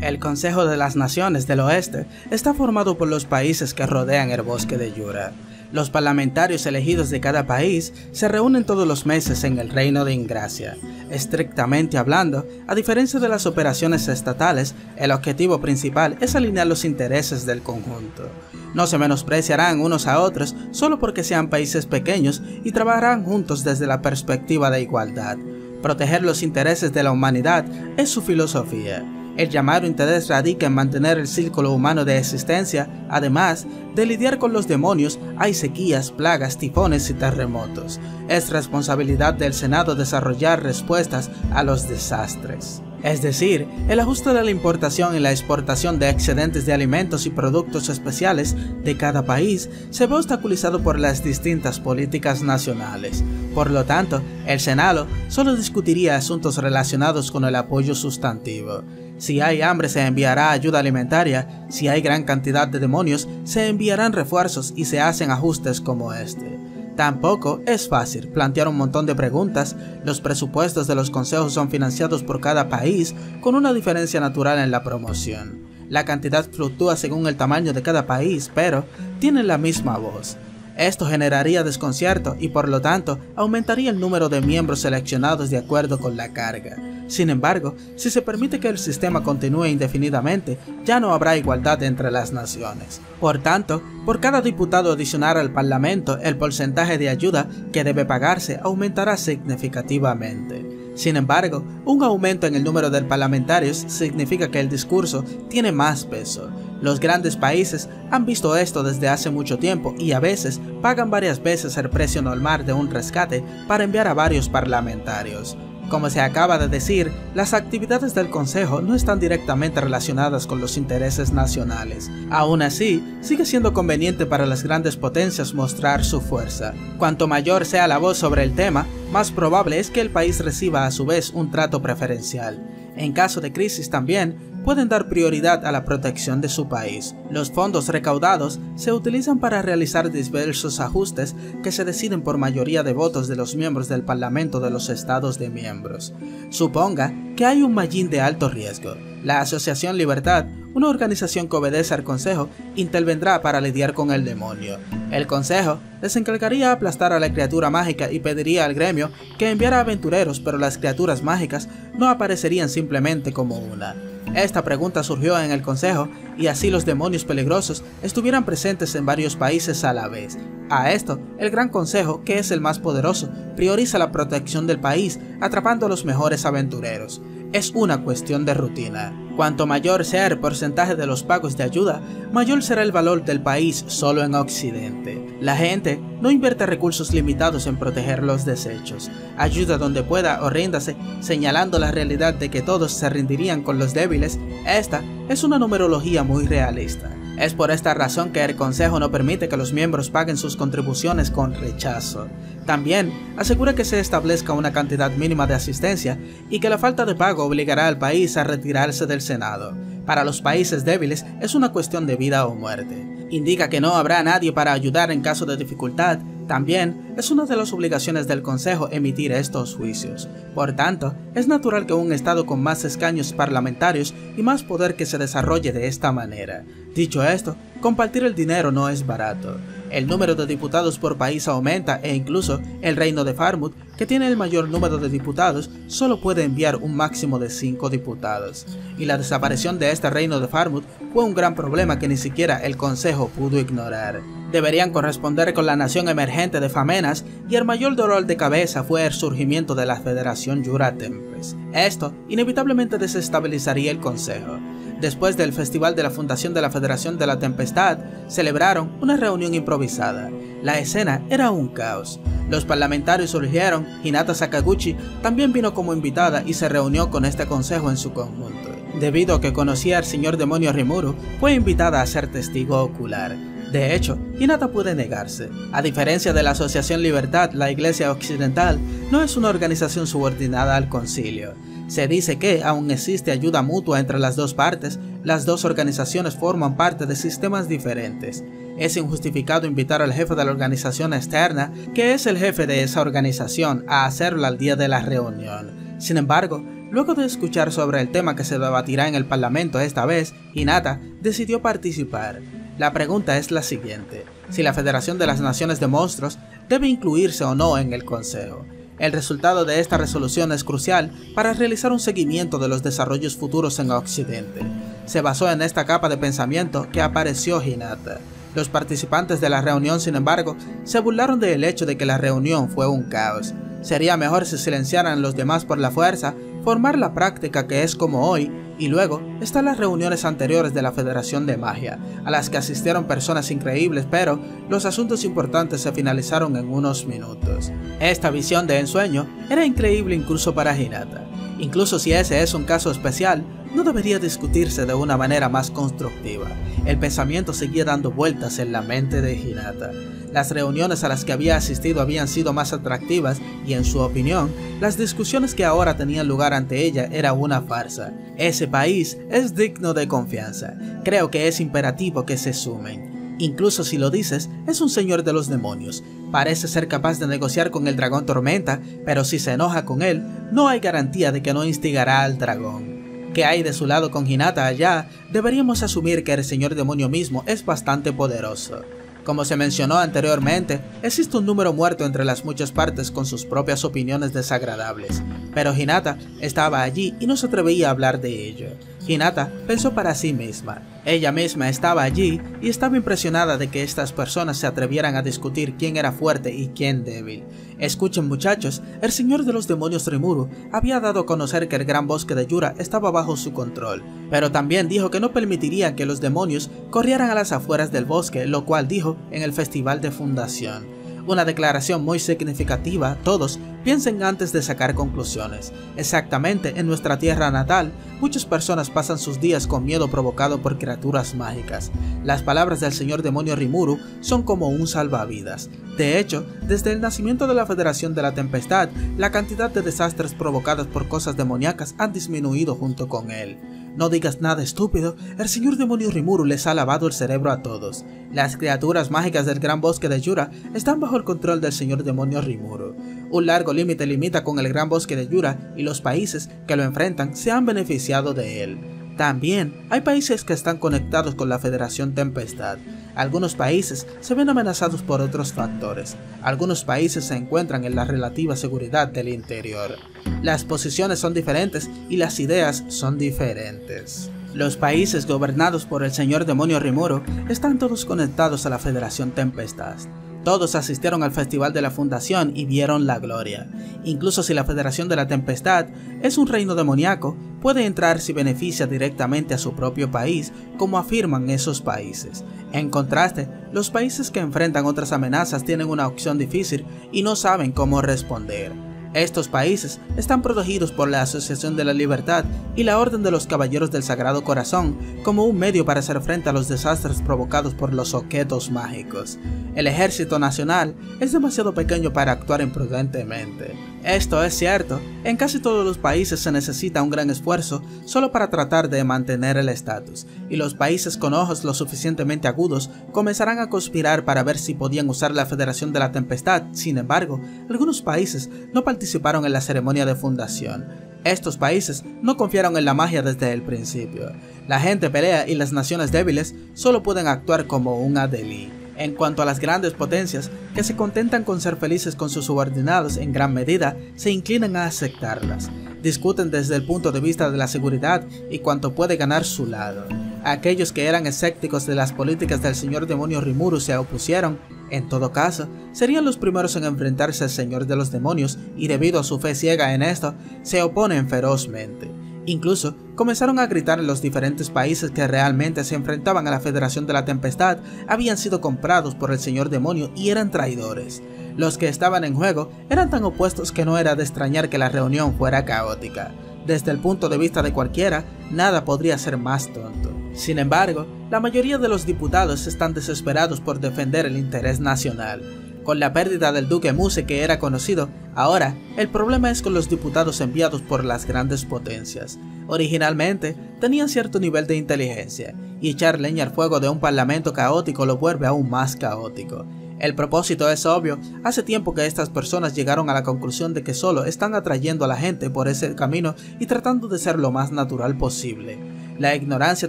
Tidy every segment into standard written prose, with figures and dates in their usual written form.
El Consejo de las Naciones del Oeste está formado por los países que rodean el bosque de Jura. Los parlamentarios elegidos de cada país se reúnen todos los meses en el Reino de Ingracia. Estrictamente hablando, a diferencia de las operaciones estatales, el objetivo principal es alinear los intereses del conjunto. No se menospreciarán unos a otros solo porque sean países pequeños y trabajarán juntos desde la perspectiva de igualdad. Proteger los intereses de la humanidad es su filosofía. El llamado interés radica en mantener el círculo humano de existencia, además de lidiar con los demonios. Hay sequías, plagas, tifones y terremotos. Es responsabilidad del Senado desarrollar respuestas a los desastres. Es decir, el ajuste de la importación y la exportación de excedentes de alimentos y productos especiales de cada país se ve obstaculizado por las distintas políticas nacionales. Por lo tanto, el Senado solo discutiría asuntos relacionados con el apoyo sustantivo. Si hay hambre, se enviará ayuda alimentaria. Si hay gran cantidad de demonios, se enviarán refuerzos y se hacen ajustes como este. Tampoco es fácil plantear un montón de preguntas. Los presupuestos de los consejos son financiados por cada país con una diferencia natural en la promoción. La cantidad fluctúa según el tamaño de cada país, pero tienen la misma voz. Esto generaría desconcierto y por lo tanto aumentaría el número de miembros seleccionados de acuerdo con la carga. Sin embargo, si se permite que el sistema continúe indefinidamente, ya no habrá igualdad entre las naciones. Por tanto, por cada diputado adicional al Parlamento, el porcentaje de ayuda que debe pagarse aumentará significativamente. Sin embargo, un aumento en el número de parlamentarios significa que el discurso tiene más peso. Los grandes países han visto esto desde hace mucho tiempo y a veces pagan varias veces el precio normal de un rescate para enviar a varios parlamentarios. Como se acaba de decir, las actividades del Consejo no están directamente relacionadas con los intereses nacionales. Aún así, sigue siendo conveniente para las grandes potencias mostrar su fuerza. Cuanto mayor sea la voz sobre el tema, más probable es que el país reciba a su vez un trato preferencial. En caso de crisis también, pueden dar prioridad a la protección de su país. Los fondos recaudados se utilizan para realizar diversos ajustes que se deciden por mayoría de votos de los miembros del Parlamento de los Estados de miembros. Suponga que hay un mallín de alto riesgo. La Asociación Libertad, una organización que obedece al Consejo, intervendrá para lidiar con el demonio. El Consejo les encargaría aplastar a la criatura mágica y pediría al gremio que enviara aventureros, pero las criaturas mágicas no aparecerían simplemente como una. Esta pregunta surgió en el Consejo y así los demonios peligrosos estuvieran presentes en varios países a la vez. A esto, el Gran Consejo, que es el más poderoso, prioriza la protección del país, atrapando a los mejores aventureros. Es una cuestión de rutina. Cuanto mayor sea el porcentaje de los pagos de ayuda, mayor será el valor del país solo en Occidente. La gente no invierte recursos limitados en proteger los desechos. Ayuda donde pueda o ríndase, señalando la realidad de que todos se rendirían con los débiles. Esta es una numerología muy realista. Es por esta razón que el Consejo no permite que los miembros paguen sus contribuciones con rechazo. También asegura que se establezca una cantidad mínima de asistencia y que la falta de pago obligará al país a retirarse del Senado. Para los países débiles es una cuestión de vida o muerte. Indica que no habrá nadie para ayudar en caso de dificultad. También es una de las obligaciones del Consejo emitir estos juicios. Por tanto, es natural que un estado con más escaños parlamentarios y más poder que se desarrolle de esta manera. Dicho esto, compartir el dinero no es barato. El número de diputados por país aumenta e incluso el Reino de Farmut, que tiene el mayor número de diputados, solo puede enviar un máximo de 5 diputados. Y la desaparición de este Reino de Farmut fue un gran problema que ni siquiera el Consejo pudo ignorar. Deberían corresponder con la nación emergente de Famenas y el mayor dolor de cabeza fue el surgimiento de la Federación Jura Tempest. Esto inevitablemente desestabilizaría el Consejo. Después del festival de la fundación de la Federación de la Tempestad, celebraron una reunión improvisada. La escena era un caos. Los parlamentarios surgieron, Hinata Sakaguchi también vino como invitada y se reunió con este consejo en su conjunto. Debido a que conocía al señor demonio Rimuru, fue invitada a ser testigo ocular. De hecho, Hinata puede negarse. A diferencia de la Asociación Libertad, la Iglesia Occidental no es una organización subordinada al concilio. Se dice que, aún existe ayuda mutua entre las dos partes, las dos organizaciones forman parte de sistemas diferentes. Es injustificado invitar al jefe de la organización externa, que es el jefe de esa organización, a hacerlo al día de la reunión. Sin embargo, Luego de escuchar sobre el tema que se debatirá en el Parlamento esta vez, Hinata decidió participar. La pregunta es la siguiente: si la Federación de las Naciones de Monstruos debe incluirse o no en el Consejo. El resultado de esta resolución es crucial para realizar un seguimiento de los desarrollos futuros en Occidente. Se basó en esta capa de pensamiento que apareció Hinata. Los participantes de la reunión, sin embargo, se burlaron del hecho de que la reunión fue un caos. Sería mejor si silenciaran a los demás por la fuerza, formar la práctica que es como hoy, y luego están las reuniones anteriores de la Federación de Magia, a las que asistieron personas increíbles, pero los asuntos importantes se finalizaron en unos minutos. Esta visión de ensueño era increíble incluso para Hinata. Incluso si ese es un caso especial, no debería discutirse de una manera más constructiva. El pensamiento seguía dando vueltas en la mente de Hinata. Las reuniones a las que había asistido habían sido más atractivas y, en su opinión, las discusiones que ahora tenían lugar ante ella era una farsa. Ese país es digno de confianza. Creo que es imperativo que se sumen. Incluso si lo dices, es un señor de los demonios. Parece ser capaz de negociar con el dragón Tormenta, pero si se enoja con él, no hay garantía de que no instigará al dragón. ¿Qué hay de su lado con Hinata allá? Deberíamos asumir que el señor demonio mismo es bastante poderoso. Como se mencionó anteriormente, existe un número muerto entre las muchas partes con sus propias opiniones desagradables, pero Hinata estaba allí y no se atrevía a hablar de ello. Hinata pensó para sí misma. Ella misma estaba allí y estaba impresionada de que estas personas se atrevieran a discutir quién era fuerte y quién débil. Escuchen muchachos, el señor de los demonios Rimuru había dado a conocer que el gran bosque de Yura estaba bajo su control, pero también dijo que no permitiría que los demonios corrieran a las afueras del bosque, lo cual dijo en el festival de fundación. Una declaración muy significativa. Todos piensen antes de sacar conclusiones. Exactamente, en nuestra tierra natal, muchas personas pasan sus días con miedo provocado por criaturas mágicas. Las palabras del señor demonio Rimuru son como un salvavidas. De hecho, desde el nacimiento de la Federación de la Tempestad, la cantidad de desastres provocados por cosas demoníacas han disminuido junto con él. No digas nada estúpido, el señor demonio Rimuru les ha lavado el cerebro a todos. Las criaturas mágicas del gran bosque de Yura están bajo el control del señor demonio Rimuru. Un largo límite limita con el gran bosque de Yura y los países que lo enfrentan se han beneficiado de él. También hay países que están conectados con la Federación Tempestad. Algunos países se ven amenazados por otros factores. Algunos países se encuentran en la relativa seguridad del interior. Las posiciones son diferentes y las ideas son diferentes. Los países gobernados por el señor demonio Rimuru están todos conectados a la Federación Tempestad. Todos asistieron al Festival de la Fundación y vieron la gloria. Incluso si la Federación de la Tempestad es un reino demoníaco, puede entrar si beneficia directamente a su propio país, como afirman esos países. En contraste, los países que enfrentan otras amenazas tienen una opción difícil y no saben cómo responder. Estos países están protegidos por la Asociación de la Libertad y la Orden de los Caballeros del Sagrado Corazón como un medio para hacer frente a los desastres provocados por los objetos mágicos. El ejército nacional es demasiado pequeño para actuar imprudentemente. Esto es cierto, en casi todos los países se necesita un gran esfuerzo solo para tratar de mantener el estatus, y los países con ojos lo suficientemente agudos comenzarán a conspirar para ver si podían usar la Federación de la Tempestad. Sin embargo, algunos países no participaron en la ceremonia de fundación. Estos países no confiaron en la magia desde el principio. La gente pelea y las naciones débiles solo pueden actuar como un Adelie. En cuanto a las grandes potencias, que se contentan con ser felices con sus subordinados, en gran medida se inclinan a aceptarlas. Discuten desde el punto de vista de la seguridad y cuánto puede ganar su lado. Aquellos que eran escépticos de las políticas del señor demonio Rimuru se opusieron. En todo caso, serían los primeros en enfrentarse al señor de los demonios y debido a su fe ciega en esto, se oponen ferozmente. Incluso comenzaron a gritar en los diferentes países que realmente se enfrentaban a la Federación de la Tempestad habían sido comprados por el señor demonio y eran traidores. Los que estaban en juego eran tan opuestos que no era de extrañar que la reunión fuera caótica. Desde el punto de vista de cualquiera, nada podría ser más tonto. Sin embargo, la mayoría de los diputados están desesperados por defender el interés nacional. Con la pérdida del duque Muse que era conocido, ahora el problema es con los diputados enviados por las grandes potencias. Originalmente tenían cierto nivel de inteligencia, y echar leña al fuego de un parlamento caótico lo vuelve aún más caótico. El propósito es obvio, hace tiempo que estas personas llegaron a la conclusión de que solo están atrayendo a la gente por ese camino y tratando de ser lo más natural posible. La ignorancia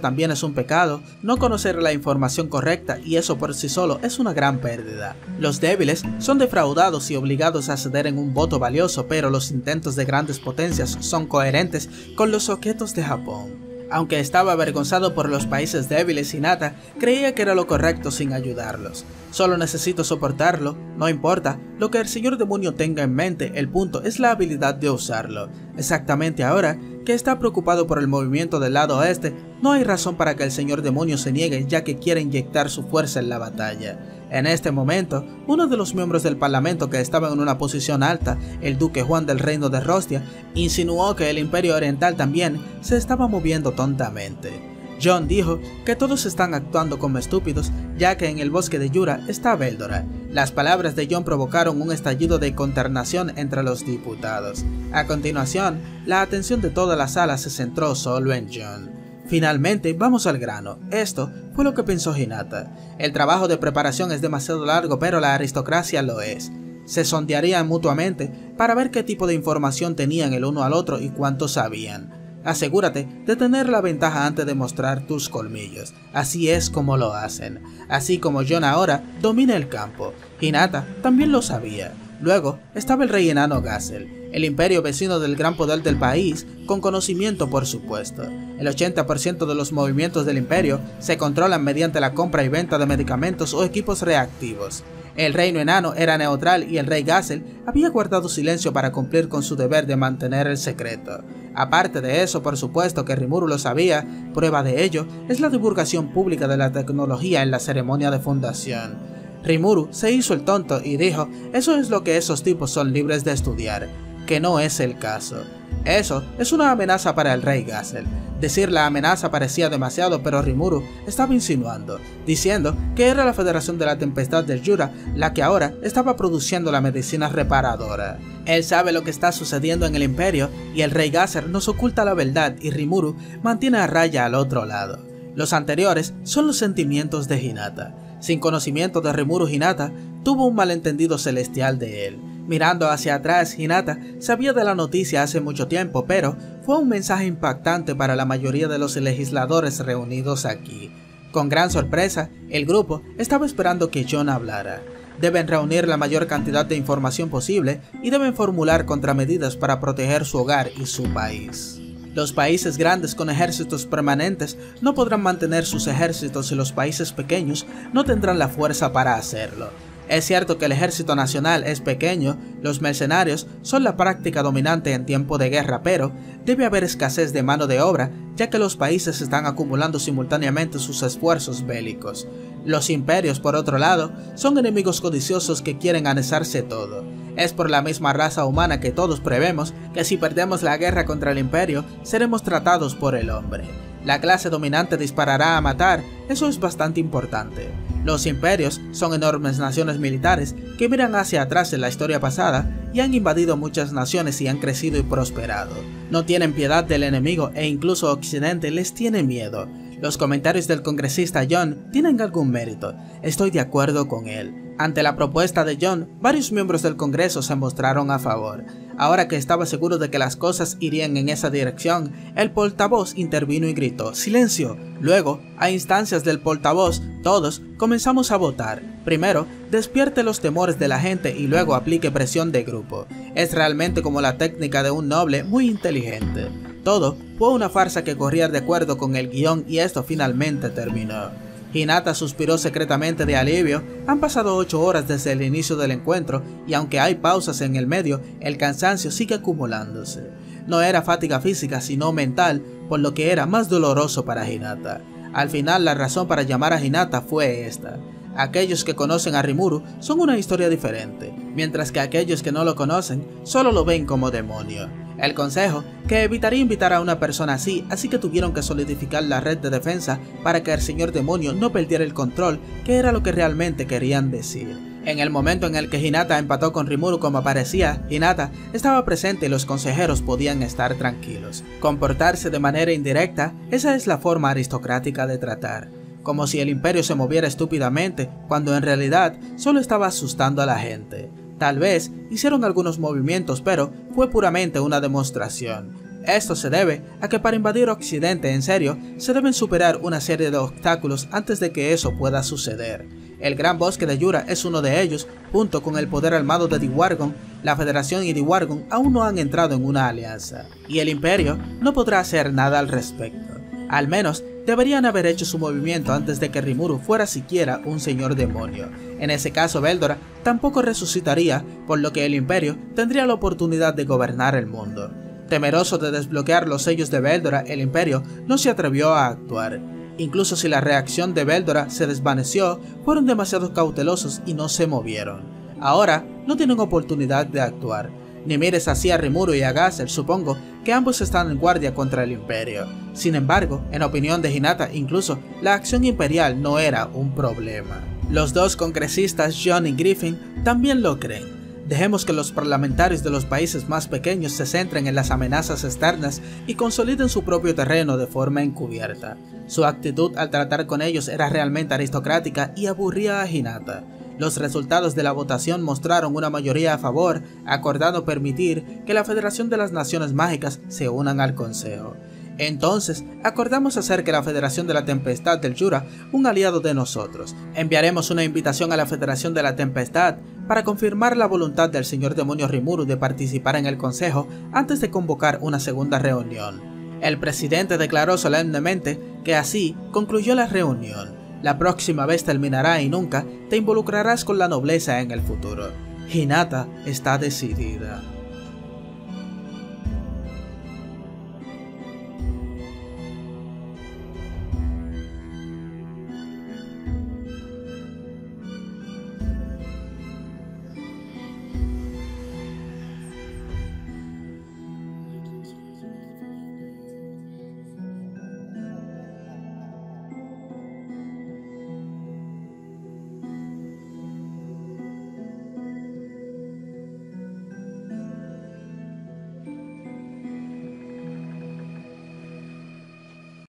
también es un pecado, no conocer la información correcta, y eso por sí solo es una gran pérdida. Los débiles son defraudados y obligados a ceder en un voto valioso, pero los intentos de grandes potencias son coherentes con los objetos de Japón. Aunque estaba avergonzado por los países débiles, Hinata creía que era lo correcto sin ayudarlos. Solo necesito soportarlo, no importa lo que el señor demonio tenga en mente, el punto es la habilidad de usarlo. Exactamente ahora que está preocupado por el movimiento del lado oeste, no hay razón para que el señor demonio se niegue, ya que quiere inyectar su fuerza en la batalla. En este momento, uno de los miembros del parlamento que estaba en una posición alta, el duque Juan del reino de Rostia, insinuó que el imperio oriental también se estaba moviendo tontamente. John dijo que todos están actuando como estúpidos, ya que en el bosque de Yura está Veldora. Las palabras de John provocaron un estallido de consternación entre los diputados. A continuación, la atención de toda la sala se centró solo en John. Finalmente, vamos al grano. Esto fue lo que pensó Hinata. El trabajo de preparación es demasiado largo, pero la aristocracia lo es. Se sondearían mutuamente para ver qué tipo de información tenían el uno al otro y cuánto sabían. Asegúrate de tener la ventaja antes de mostrar tus colmillos. Así es como lo hacen. Así como John ahora domina el campo. Hinata también lo sabía. Luego estaba el rey enano Gazel, el imperio vecino del gran poder del país, con conocimiento por supuesto. El 80% de los movimientos del imperio se controlan mediante la compra y venta de medicamentos o equipos reactivos. El reino enano era neutral y el rey Gazel había guardado silencio para cumplir con su deber de mantener el secreto. Aparte de eso, por supuesto que Rimuru lo sabía, prueba de ello es la divulgación pública de la tecnología en la ceremonia de fundación. Rimuru se hizo el tonto y dijo, eso es lo que esos tipos son libres de estudiar, que no es el caso. Eso es una amenaza para el rey Gazel. Decir la amenaza parecía demasiado, pero Rimuru estaba insinuando, diciendo que era la Federación de la Tempestad del Yura la que ahora estaba produciendo la medicina reparadora. Él sabe lo que está sucediendo en el imperio y el rey Gazel nos oculta la verdad y Rimuru mantiene a raya al otro lado. Los anteriores son los sentimientos de Hinata. Sin conocimiento de Rimuru, Hinata tuvo un malentendido celestial de él. Mirando hacia atrás, Hinata sabía de la noticia hace mucho tiempo, pero fue un mensaje impactante para la mayoría de los legisladores reunidos aquí. Con gran sorpresa, el grupo estaba esperando que John hablara. Deben reunir la mayor cantidad de información posible y deben formular contramedidas para proteger su hogar y su país. Los países grandes con ejércitos permanentes no podrán mantener sus ejércitos y los países pequeños no tendrán la fuerza para hacerlo. Es cierto que el ejército nacional es pequeño, los mercenarios son la práctica dominante en tiempo de guerra, pero debe haber escasez de mano de obra, ya que los países están acumulando simultáneamente sus esfuerzos bélicos. Los imperios, por otro lado, son enemigos codiciosos que quieren anexarse todo. Es por la misma raza humana que todos prevemos que si perdemos la guerra contra el imperio, seremos tratados por el hombre. La clase dominante disparará a matar, eso es bastante importante. Los imperios son enormes naciones militares que miran hacia atrás en la historia pasada y han invadido muchas naciones y han crecido y prosperado. No tienen piedad del enemigo e incluso Occidente les tiene miedo. Los comentarios del congresista John tienen algún mérito, estoy de acuerdo con él. Ante la propuesta de John, varios miembros del Congreso se mostraron a favor. Ahora que estaba seguro de que las cosas irían en esa dirección, el portavoz intervino y gritó ¡silencio! Luego, a instancias del portavoz, todos comenzamos a votar. Primero, despierte los temores de la gente y luego aplique presión de grupo. Es realmente como la técnica de un noble muy inteligente. Todo fue una farsa que corría de acuerdo con el guión y esto finalmente terminó. Hinata suspiró secretamente de alivio. Han pasado 8 horas desde el inicio del encuentro y aunque hay pausas en el medio, el cansancio sigue acumulándose. No era fatiga física sino mental, por lo que era más doloroso para Hinata. Al final la razón para llamar a Hinata fue esta. Aquellos que conocen a Rimuru son una historia diferente, mientras que aquellos que no lo conocen solo lo ven como demonio. El consejo, que evitaría invitar a una persona así que tuvieron que solidificar la red de defensa para que el señor demonio no perdiera el control, que era lo que realmente querían decir. En el momento en el que Hinata empató con Rimuru como parecía, Hinata estaba presente y los consejeros podían estar tranquilos. Comportarse de manera indirecta, esa es la forma aristocrática de tratar. como si el imperio se moviera estúpidamente cuando en realidad solo estaba asustando a la gente. Tal vez hicieron algunos movimientos, pero fue puramente una demostración. Esto se debe a que para invadir Occidente en serio se deben superar una serie de obstáculos antes de que eso pueda suceder. El Gran Bosque de Yura es uno de ellos, junto con el poder armado de Diwargon. La Federación y Diwargon aún no han entrado en una alianza, y el Imperio no podrá hacer nada al respecto. Al menos deberían haber hecho su movimiento antes de que Rimuru fuera siquiera un señor demonio. En ese caso Veldora tampoco resucitaría, por lo que el Imperio tendría la oportunidad de gobernar el mundo. Temeroso de desbloquear los sellos de Veldora, el Imperio no se atrevió a actuar. Incluso si la reacción de Veldora se desvaneció, fueron demasiado cautelosos y no se movieron. Ahora no tienen oportunidad de actuar. Ni mires así a Rimuru y a Gazel, supongo que ambos están en guardia contra el Imperio. Sin embargo, en opinión de Hinata, incluso la acción imperial no era un problema. Los dos congresistas John y Griffin también lo creen. Dejemos que los parlamentarios de los países más pequeños se centren en las amenazas externas y consoliden su propio terreno de forma encubierta. Su actitud al tratar con ellos era realmente aristocrática y aburría a Hinata. Los resultados de la votación mostraron una mayoría a favor, acordando permitir que la Federación de las Naciones Mágicas se unan al Consejo. Entonces, acordamos hacer que la Federación de la Tempestad del Yura un aliado de nosotros. Enviaremos una invitación a la Federación de la Tempestad para confirmar la voluntad del señor demonio Rimuru de participar en el Consejo antes de convocar una segunda reunión. El presidente declaró solemnemente que así concluyó la reunión. La próxima vez terminará y nunca te involucrarás con la nobleza en el futuro. Hinata está decidida.